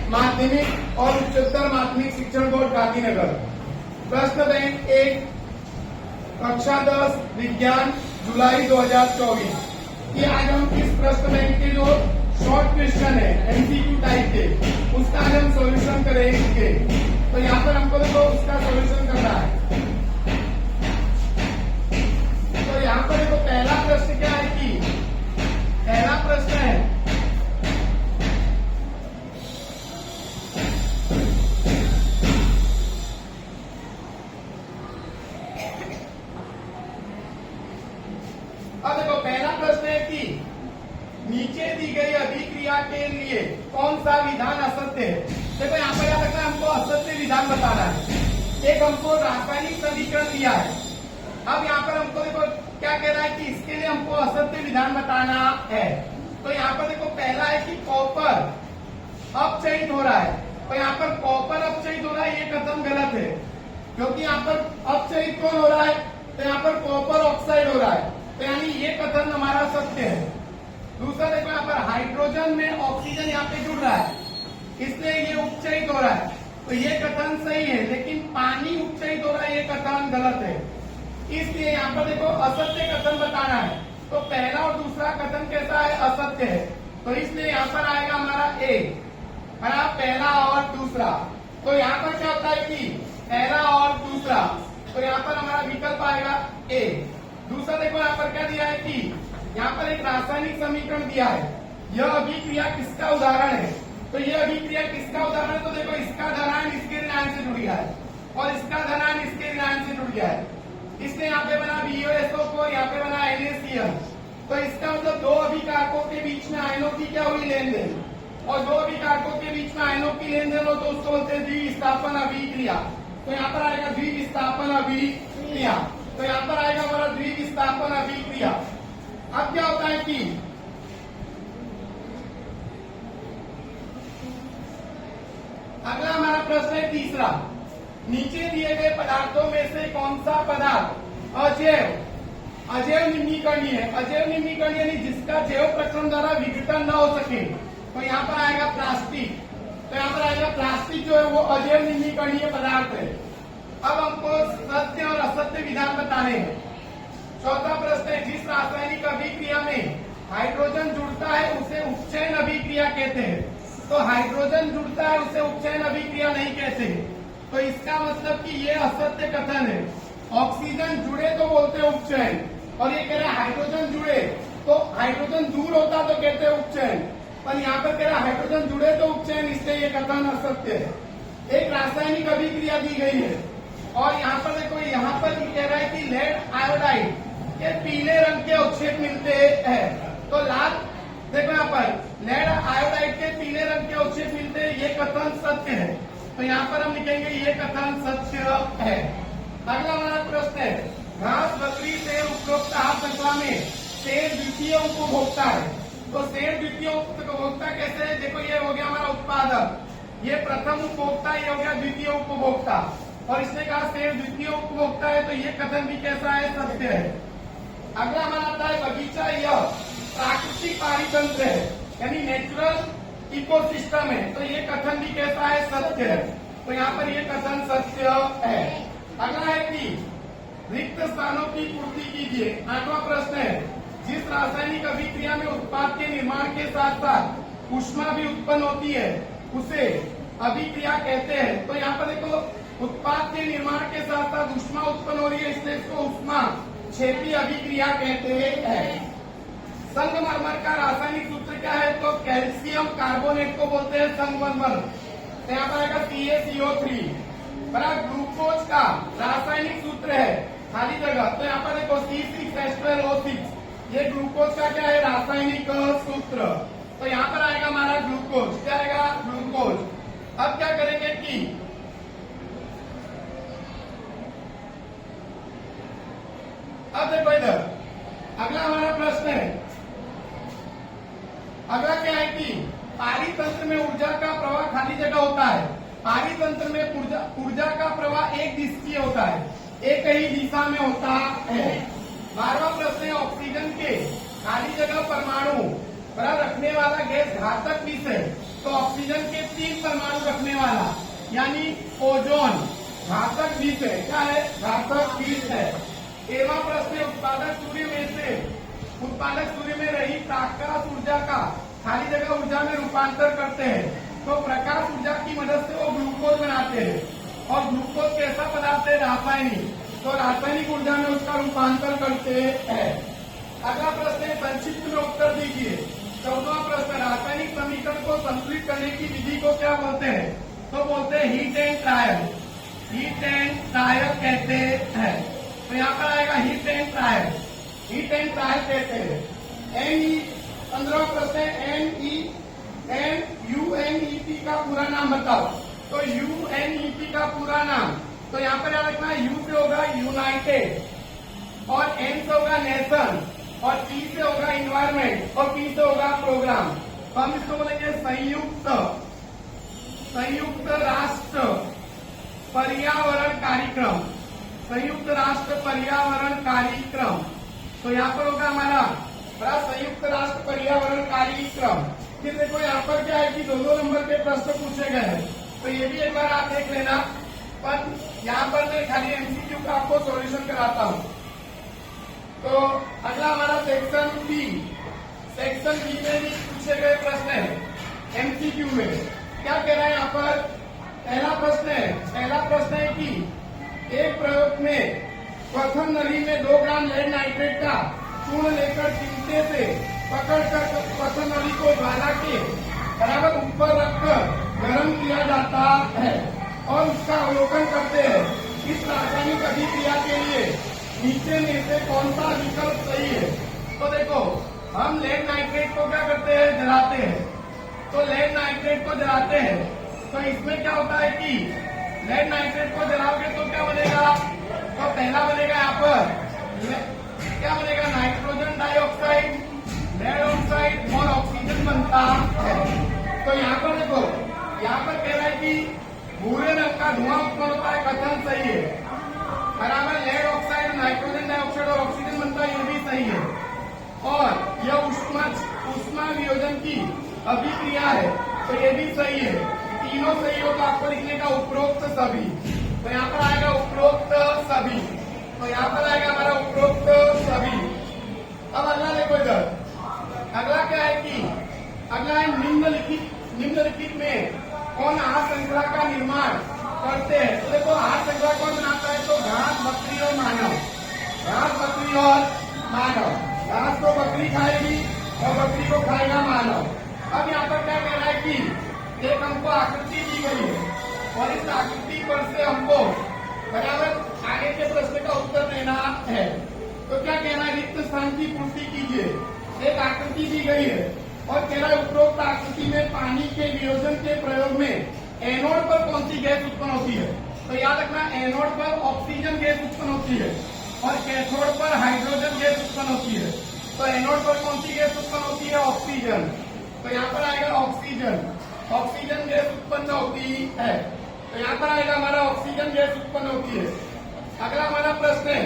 माध्यमिक और उच्चतर माध्यमिक शिक्षण बोर्ड गांधीनगर। प्रश्न बैंक 1 कक्षा 10 विज्ञान जुलाई 2024 कि आज हम इस प्रश्न बैंक के जो शॉर्ट क्वेश्चन है एमसीक्यू टाइप के उसका आज हम सॉल्यूशन करेंगे। तो यहाँ पर हमको देखो उसका सॉल्यूशन करना है। तो यहाँ पर देखो पहला प्रश्न क्या है कि पहला प्रश्न है अब देखो पहला प्रश्न है कि नीचे दी गई अभिक्रिया के लिए कौन सा विधान असत्य है। देखो यहाँ पर क्या लगता है हमको असत्य विधान बताना है। एक हमको रासायनिक समीकरण दिया है। अब यहाँ पर हमको देखो क्या कह रहा है कि इसके लिए हमको असत्य विधान बताना है। तो यहाँ पर देखो पहला है कि कॉपर अपचयित हो रहा है। तो यहाँ पर कॉपर अपचयित हो रहा है ये कथन गलत है, क्योंकि यहाँ पर अपचयित कौन हो रहा है, तो यहाँ पर कॉपर ऑक्साइड हो रहा है। तो यानी ये कथन हमारा सत्य है। दूसरा देखो यहाँ पर हाइड्रोजन में ऑक्सीजन यहाँ पे जुड़ रहा है, इसलिए ये उपचयित हो रहा है। तो ये कथन सही है, लेकिन पानी उपचयित हो रहा है ये कथन गलत है। इसलिए यहाँ पर देखो असत्य कथन बताना है। तो पहला और दूसरा कथन कैसा है, असत्य है। तो इसलिए यहाँ पर आएगा हमारा ए, पहला और दूसरा। तो यहाँ पर क्या होता है कि पहला और दूसरा, तो यहाँ पर हमारा विकल्प आएगा ए। दूसरा देखो यहाँ पर क्या दिया है कि यहाँ पर एक रासायनिक समीकरण दिया है। यह अभिक्रिया किसका उदाहरण है। तो यह अभिक्रिया किसका उदाहरण है, तो देखो इसका धनायन इसके ऋणायन से जुड़ गया है और इसका धनायन इसके ऋणायन से जुड़ गया है। इसने यहाँ पे बना BOSO को, यहाँ पे बना NaCl। तो इसका मतलब दो अभिकारकों के बीच में आयनों की क्या हुई लेन देन, और दो अभिकारकों के बीच में आयनों की लेन देन हो तो उसको बोलते हैं द्विविस्थापन अभिक्रिया। तो यहाँ पर आएगा द्विविस्थापन अभिक्रिया। तो यहाँ पर आएगा हमारा द्विविस्थापन अभिक्रिया। अब क्या होता है कि अगला हमारा प्रश्न है तीसरा, नीचे दिए गए पदार्थों में से कौन सा पदार्थ अजैव निम्नीकरणीय है। अजैव निम्नीकरणीय यानी जिसका जैव प्रक्रम द्वारा विघटन न हो सके। तो यहाँ पर आएगा प्लास्टिक। तो यहाँ पर आएगा प्लास्टिक जो है वो अजैव निम्नीकरणीय पदार्थ है। अब हमको सत्य और असत्य विधान बताने हैं। चौथा प्रश्न है, जिस रासायनिक अभिक्रिया में हाइड्रोजन जुड़ता है उसे उपचयन अभिक्रिया कहते हैं। तो हाइड्रोजन जुड़ता है उसे उपचयन अभिक्रिया नहीं कहते। तो इसका मतलब कि ये असत्य कथन है। ऑक्सीजन जुड़े तो बोलते हैं उपचयन, और ये कह रहे हैं हाइड्रोजन जुड़े तो हाइड्रोजन दूर होता तो कहते हैं उपचयन, पर यहाँ पर कह रहा है हाइड्रोजन जुड़े तो उपचयन, इसलिए ये कथन असत्य है। एक रासायनिक अभिक्रिया दी गई है और यहाँ पर देखो यहाँ पर कह रहा है कि लेड आयोडाइड के पीले रंग के अवक्षेप मिलते हैं। तो लाल देखो यहाँ पर लेड आयोडाइड के पीले रंग के अवक्षेप मिलते हैं, ये कथन सत्य है। तो यहाँ पर हम लिखेंगे ये कथन सत्य है। अगला हमारा प्रश्न है, घास बकरी से उपभोक्ता श्रृंखला में शेर द्वितीय उपभोक्ता है। तो शेर द्वितीय उपभोक्ता कैसे है, देखो ये हो गया हमारा उत्पादक, ये प्रथम उपभोक्ता, ये हो गया द्वितीय उपभोक्ता, और इसने कहा शेर द्वितीय उपभोक्ता है। तो ये कथन भी कैसा है, सत्य है। अगला हमारा आता है बगीचा यह प्राकृतिक पारितंत्र है, यानी नेचुरल इकोसिस्टम है। तो ये कथन भी कैसा है, सत्य है। तो यहाँ पर ये कथन सत्य है। अगला है कि रिक्त स्थानों की पूर्ति कीजिए। 8वां प्रश्न है, जिस रासायनिक अभिक्रिया में उत्पाद के निर्माण के साथ साथ ऊष्मा भी उत्पन्न होती है उसे अभिक्रिया कहते हैं। तो यहाँ पर देखो उत्पाद के निर्माण के साथ साथ ऊष्मा उत्पन्न हो रही है, इसलिए इसको ऊष्मा क्षेपी अभिक्रिया कहते हैं। संगमरमर का रासायनिक सूत्र क्या है, तो कैल्शियम कार्बोनेट को बोलते हैं संगमरमर। तो यहाँ पर आएगा CaCO3। ग्लूकोज का रासायनिक सूत्र है खाली जगह, तो यहाँ पर देखो C6H12O6, ये ग्लूकोज का क्या है, रासायनिक सूत्र। तो यहाँ पर आएगा हमारा ग्लूकोज, क्या आएगा, ग्लूकोज। अब क्या करेंगे कि अब देखो इधर अगला हमारा प्रश्न है, अगला क्या है कि पारितंत्र में ऊर्जा का प्रवाह खाली जगह होता है। पारितंत्र में ऊर्जा का प्रवाह एक दिशीय होता है, एक ही दिशा में होता है। 12वां प्रश्न है, ऑक्सीजन के खाली जगह परमाणु पर रखने वाला गैस घातक विष है। 3 परमाणु रखने वाला यानी ओजोन घातक विष है। क्या है? घातक विष है। 13वां प्रश्न है, उत्पादक सूर्य में रही प्रकाश ऊर्जा का खाली जगह ऊर्जा में रूपांतर करते हैं। तो प्रकाश ऊर्जा की मदद से वो ग्लूकोज बनाते हैं और ग्लूकोज कैसा पदार्थ है? रासायनिक। तो रासायनिक ऊर्जा में उसका रूपांतर करते हैं। अगला प्रश्न है, संक्षिप्त में उत्तर दीजिए। 14वां प्रश्न, रासायनिक समीकरण को संतुलित करने की विधि को क्या बोलते हैं? तो बोलते हैं heat and trial. Heat and trial कहते हैं। तो यहाँ पर आएगा heat and trial. Heat and trial कहते हैं। एनई 15वां प्रश्न है, यूएनईटी का पूरा नाम बताओ। तो यूएनईटी का पूरा नाम, तो यहाँ पर याद रखना, यू से होगा यूनाइटेड और एन से होगा नेशन और टी से होगा इन्वायरमेंट और पी से होगा प्रोग्राम। तो हम इसको बोलेंगे संयुक्त राष्ट्र पर्यावरण कार्यक्रम। संयुक्त राष्ट्र पर्यावरण कार्यक्रम। तो यहाँ पर होगा हमारा संयुक्त राष्ट्र पर्यावरण कार्यक्रम। फिर देखो यहाँ पर क्या है कि 2 नंबर के प्रश्न पूछे गए हैं, तो ये भी एक बार आप देख लेना। पर यहाँ पर मैं खाली एमसीक्यू का आपको सॉल्यूशन कराता हूँ। तो अगला हमारा सेक्शन बी। सेक्शन बी में भी पूछे गए प्रश्न है एमसीक्यू में। क्या कह रहा है यहाँ पर? पहला प्रश्न है कि एक प्रयोग में प्रथम नली में 2 ग्राम लेड नाइट्रेट का चूर्ण लेकर चिमटे से पकड़कर प्रथम नली को ज्वाला के बराबर ऊपर रखकर गर्म किया जाता है और उसका अवलोकन करते हैं। इस रासायनिक अभिक्रिया के लिए नीचे में से कौन सा विकल्प सही है? तो देखो, हम लेड नाइट्रेट को क्या करते हैं? जलाते हैं। तो लेड नाइट्रेट को जलाते हैं, तो इसमें क्या होता है कि लेड नाइट्रेट को जलाओगे तो क्या बनेगा? तो पहला बनेगा यहाँ पर क्या बनेगा? नाइट्रोजन डाइऑक्साइड, लेड ऑक्साइड और ऑक्सीजन बनता है। तो यहाँ पर देखो, यहाँ पर कह रहा है कि भूरे रंग का धुआं उत्पन्न होता है, कथन सही है। बराबर लेड ऑक्साइड, नाइट्रोजन डाइऑक्साइड और ऑक्सीजन बनता है, ये भी सही है। और यह ऊष्मा वियोजन की अभिक्रिया है, तो ये भी सही है। तीनों सही हो तो आपको लिखने का उपरोक्त सभी। तो यहाँ पर आएगा उपरोक्त सभी। तो यहाँ पर आएगा हमारा उपरोक्त सभी। अब अगला देखो इधर, अगला क्या है कि अगला है निम्नलिखित में कौन आहार श्रृंखला का निर्माण करते हैं? तो देखो, आहार श्रृंखला कौन बनाता है? तो घास, बकरी और मानव। घास, बकरी और मानव। घास को बकरी खाएगी और बकरी को खाएगा मानव। अब यहाँ पर क्या कह रहा है कि एक हमको आकृति दी गई है और इस आकृति पर से हमको बराबर आगे के प्रश्न का उत्तर देना है। तो क्या कह रहा है? रिक्त स्थान की पूर्ति कीजिए। एक आकृति दी गई है और कह रहा है उपरोक्त आकृति में पानी के वियोजन के प्रयोग में एनोड पर कौन सी गैस उत्पन्न होती है? तो याद रखना, एनोड पर ऑक्सीजन गैस उत्पन्न होती है और कैथोड पर हाइड्रोजन गैस उत्पन्न होती है। तो एनोड पर कौन सी गैस उत्पन्न होती है? ऑक्सीजन। तो यहाँ पर आएगा ऑक्सीजन। ऑक्सीजन गैस उत्पन्न होती है। तो यहाँ पर आएगा हमारा ऑक्सीजन गैस उत्पन्न होती है। अगला हमारा प्रश्न है,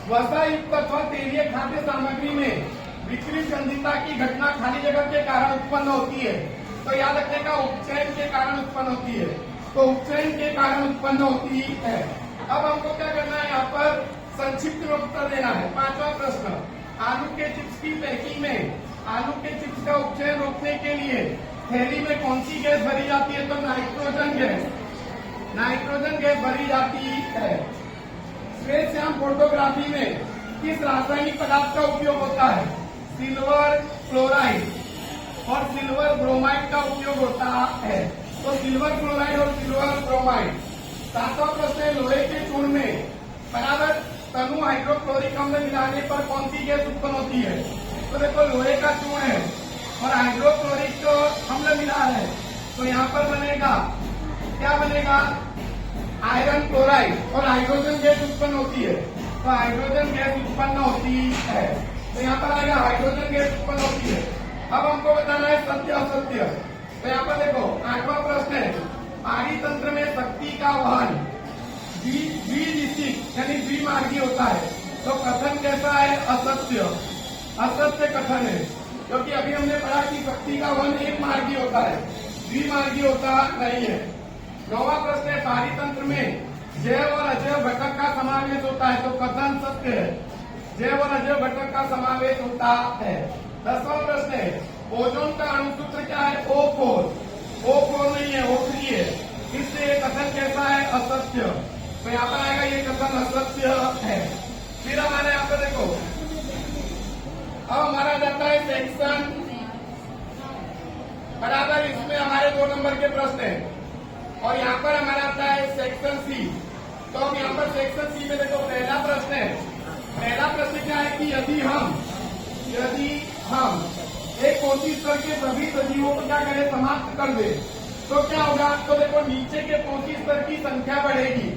वसा युक्त अथवा तेलीय खाद्य सामग्री में विकृत गंधिता की घटना खाली जगह के कारण उत्पन्न होती है। तो याद रखने का, उपचयन के कारण उत्पन्न होती है। तो उपचयन के कारण उत्पन्न होती है। अब हमको क्या करना है? यहाँ पर संक्षिप्त में उत्तर देना है। 5वां प्रश्न, आलू के चिप्स की पैकिंग में आलू के चिप्स का उपचयन रोकने के लिए थैली में कौन सी गैस भरी जाती है? तो नाइट्रोजन गैस। नाइट्रोजन गैस भरी जाती है। श्वेत श्याम फोटोग्राफी में किस रासायनिक पदार्थ का उपयोग होता है? सिल्वर क्लोराइड और सिल्वर ब्रोमाइड का उपयोग होता है। तो सिल्वर क्लोराइड और सिल्वर ब्रोमाइड। 7वां प्रश्न है, लोहे के चूर्ण में बराबर तनु हाइड्रोक्लोरिक अम्ल मिलाने पर कौन सी गैस उत्पन्न होती है? तो देखो, लोहे का चूर्ण है और हाइड्रोक्लोरिक अम्ल मिला है, तो यहाँ पर बनेगा, क्या बनेगा? आयरन क्लोराइड और हाइड्रोजन गैस उत्पन्न होती है। तो हाइड्रोजन गैस उत्पन्न होती है। तो यहाँ पर आएगा हाइड्रोजन गैस उत्पन्न होती है। अब हमको बताना है सत्य असत्य। तो यहाँ पर देखो, 8वां प्रश्न है, पारी तंत्र में शक्ति का वहन द्विदिशिक यानी द्विमार्गी होता है। तो कथन कैसा है? असत्य। असत्य कथन है, क्योंकि अभी हमने पढ़ा कि शक्ति का वहन एक मार्गी होता है। द्विमार्गी होता नहीं है। 9वां प्रश्न है, पारितंत्र में जैव और अजैव घटक का समावेश होता है, तो कथन सत्य है। जैव और अजैव घटक का समावेश होता है। 10वां प्रश्न है, ओजोन का अणुसूत्र क्या है? O4। O4 नहीं है, O3 है। इसलिए कथन कैसा है? असत्य। तो यहाँ पर आएगा ये कथन असत्य है। फिर हमारे यहाँ पर देखो, अब हमारा जाता है सेक्शन बराबर, इसमें हमारे 2 नंबर के प्रश्न है और यहाँ पर हमारा आता है सेक्शन सी। तो अब यहाँ पर सेक्शन सी में देखो, पहला प्रश्न है। पहला प्रश्न क्या है कि यदि हम एक कोटि स्तर के सभी सजीवों को क्या करें? समाप्त कर दे तो क्या होगा? तो देखो, नीचे के कोटि स्तर की संख्या बढ़ेगी,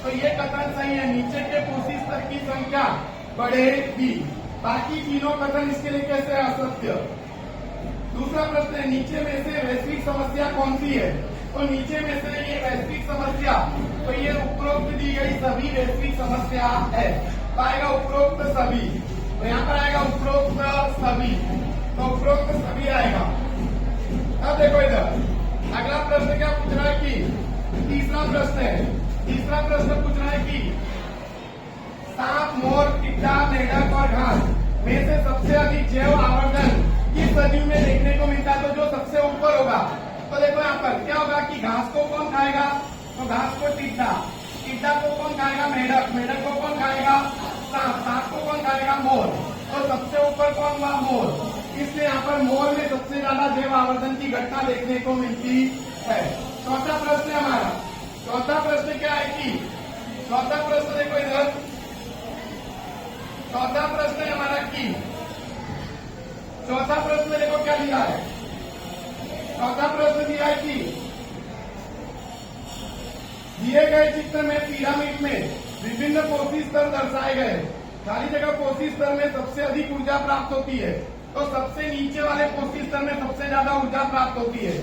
तो ये कथन सही है, नीचे के कोटि स्तर की संख्या बढ़ेगी। बाकी तीनों कथन इसके लिए कैसे असत्य। दूसरा प्रश्न है, नीचे में से वैश्विक समस्या कौन सी है? तो नीचे में से ये वैश्विक समस्या, तो ये उपरोक्त दी गई सभी वैश्विक समस्या है, तो आएगा उपरोक्त सभी। तो यहाँ पर आएगा उपरोक्त सभी, तो उपरोक्त सभी आएगा। अब देखो इधर अगला प्रश्न क्या पूछ रहा है कि तीसरा प्रश्न है। तीसरा प्रश्न पूछ रहा है कि सांप, मोर, टिड्डा, मेढक और घास में से सबसे अधिक जैव आवर्धन किस सजीव में देखने को मिलता है? तो जो सबसे ऊपर होगा, तो देखो यहाँ पर क्या होगा कि घास को कौन खाएगा? तो घास को टिड्डा, टिड्डा को कौन खाएगा? मेढक, मेढक को कौन खाएगा? सांप, सांप को कौन खाएगा? मोर। तो सबसे ऊपर कौन हुआ? मोर। इसलिए यहाँ पर मोर में सबसे ज्यादा जैव आवर्धन की घटना देखने को मिलती है। चौथा प्रश्न है हमारा। चौथा प्रश्न क्या है कि चौथा प्रश्न देखो इधर, चौथा प्रश्न है हमारा कि चौथा प्रश्न देखो क्या दिया है। चौथा प्रश्न दिया है कि दिए गए चित्र में पिरामिड में विभिन्न कोशी स्तर दर्शाए गए। खाली जगह कोशी स्तर में सबसे अधिक ऊर्जा प्राप्त होती है, तो सबसे नीचे वाले कोशी स्तर में सबसे ज्यादा ऊर्जा प्राप्त होती है,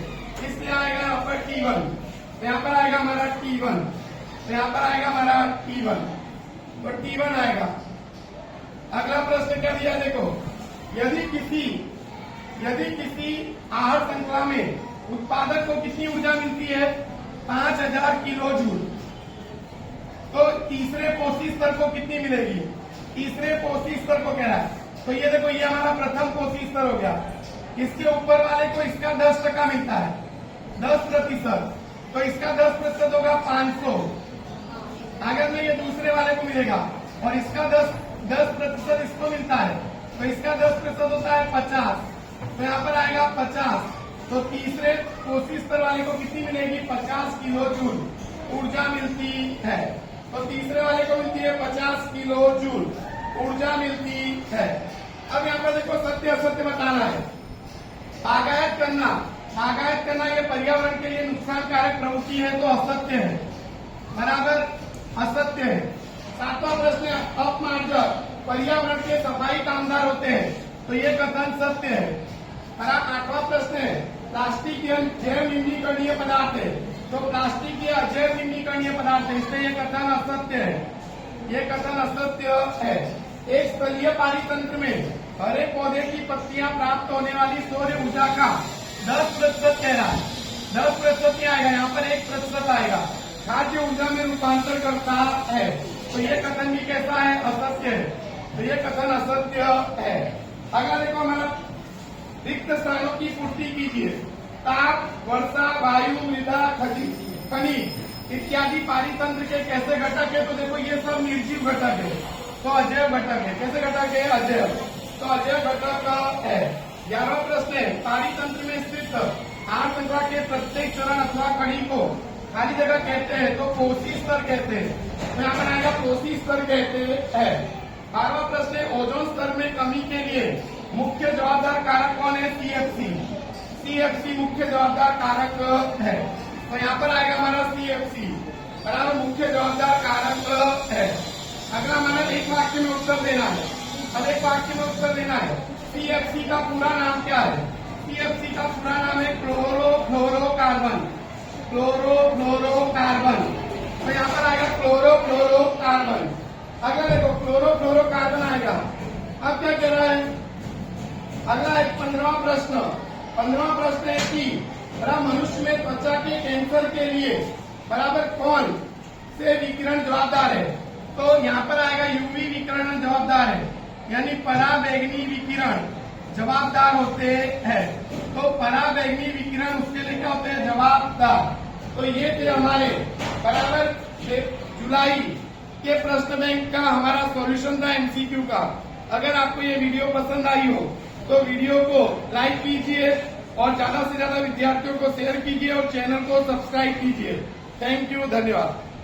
इसलिए आएगा यहाँ पर T1। तो यहाँ पर आएगा हमारा T1, तो यहाँ पर आएगा हमारा T1, तो T1 आएगा। अगला प्रश्न क्या दिया देखो, यदि किसी आहार श्रृंखला में उत्पादक को कितनी ऊर्जा मिलती है? 5000 किलो जूल, तो तीसरे कोशी स्तर को कितनी मिलेगी? तीसरे कोशी स्तर को कह रहा है, तो ये देखो ये हमारा प्रथम कोशी स्तर हो गया। इसके ऊपर वाले को इसका 10% मिलता है, 10%, तो इसका 10% होगा 500। अगर में ये दूसरे वाले को मिलेगा और इसका 10% इसको मिलता है, तो इसका 10% होता है 50, तो यहाँ पर आएगा 50। तो तीसरे कोशी स्तर वाले को कितनी मिलेगी? 50 किलो जूल ऊर्जा मिलती है। तो तीसरे वाले को मिलती है 50 किलो जूल ऊर्जा मिलती है। अब यहाँ पर देखो सत्य असत्य बताना है। बागायत करना ये पर्यावरण के लिए नुकसानकारक प्रवृत्ति है, तो असत्य है, बराबर असत्य है। 7वां प्रश्न है, अपमार्जक पर्यावरण के सफाई कामदार होते हैं, तो ये कथन सत्य है। 8वां प्रश्न है, प्लास्टिक जैव निम्नीकरणीय पदार्थ है, तो प्लास्टिक ये अजैव निम्नीकरणीय पदार्थ है, इसलिए ये कथन असत्य है, ये कथन असत्य है। एक स्थलीय पारितंत्र में हरे पौधे की पत्तियां प्राप्त होने वाली सौर ऊर्जा का 10% कह रहा है, 10% आएगा, यहाँ पर 1% आएगा, खाद्य ऊर्जा में रूपांतर करता है, तो ये कथन भी कैसा है? असत्य है, तो ये कथन असत्य है। अगर देखो हमारा रिक्त स्थानों की पूर्ति कीजिए, ताप, वर्षा, वायु, मृदा, खनिज इत्यादि पारितंत्र के कैसे घटक है? तो देखो ये सब निर्जीव घटक है, तो अजैव घटक है। कैसे घटक है? अजैव, तो अजैव घटक है। 11वां प्रश्न है, पारितंत्र में स्थित आहार श्रृंखला के प्रत्येक चरण अथवा कड़ी को खाली जगह कहते हैं, तो कोशी स्तर कहते हैं, तो यहाँ पर आएगा कोशी स्तर कहते हैं। 12वां प्रश्न है, ओजोन स्तर में कमी के लिए मुख्य जवाबदार कारक कौन है? CFC मुख्य जवाबदार कारक है, तो यहाँ पर आएगा हमारा CFC बराबर मुख्य जवाबदार कारक है। अगला हमारा एक वाक्य में उत्तर देना है, अब एक वाक्य में उत्तर देना है। CFC का पूरा नाम क्या है? CFC का पूरा नाम है क्लोरोफ्लोरोकार्बन, क्लोरोफ्लोरोकार्बन, तो यहाँ पर आएगा क्लोरोफ्लोरोकार्बन। अगला देखो क्लोरोफ्लोरोकार्बन आएगा। अब क्या कह रहा है? अगला है 15वां प्रश्न। 15वां प्रश्न है कि मनुष्य में त्वचा के कैंसर के लिए बराबर कौन से विकिरण जवाबदार है? तो यहाँ पर आएगा यूवी विकिरण जवाबदार है, यानी पराबैंगनी विकिरण जवाबदार होते हैं। तो पराबैंगनी विकिरण उसके लिए क्या होते हैं? जवाबदार। तो ये थे हमारे बराबर जुलाई के प्रश्न बैंक का हमारा सॉल्यूशन था एमसीक्यू का। अगर आपको ये वीडियो पसंद आई हो तो वीडियो को लाइक कीजिए और ज्यादा से ज्यादा विद्यार्थियों को शेयर कीजिए और चैनल को सब्सक्राइब कीजिए। थैंक यू, धन्यवाद।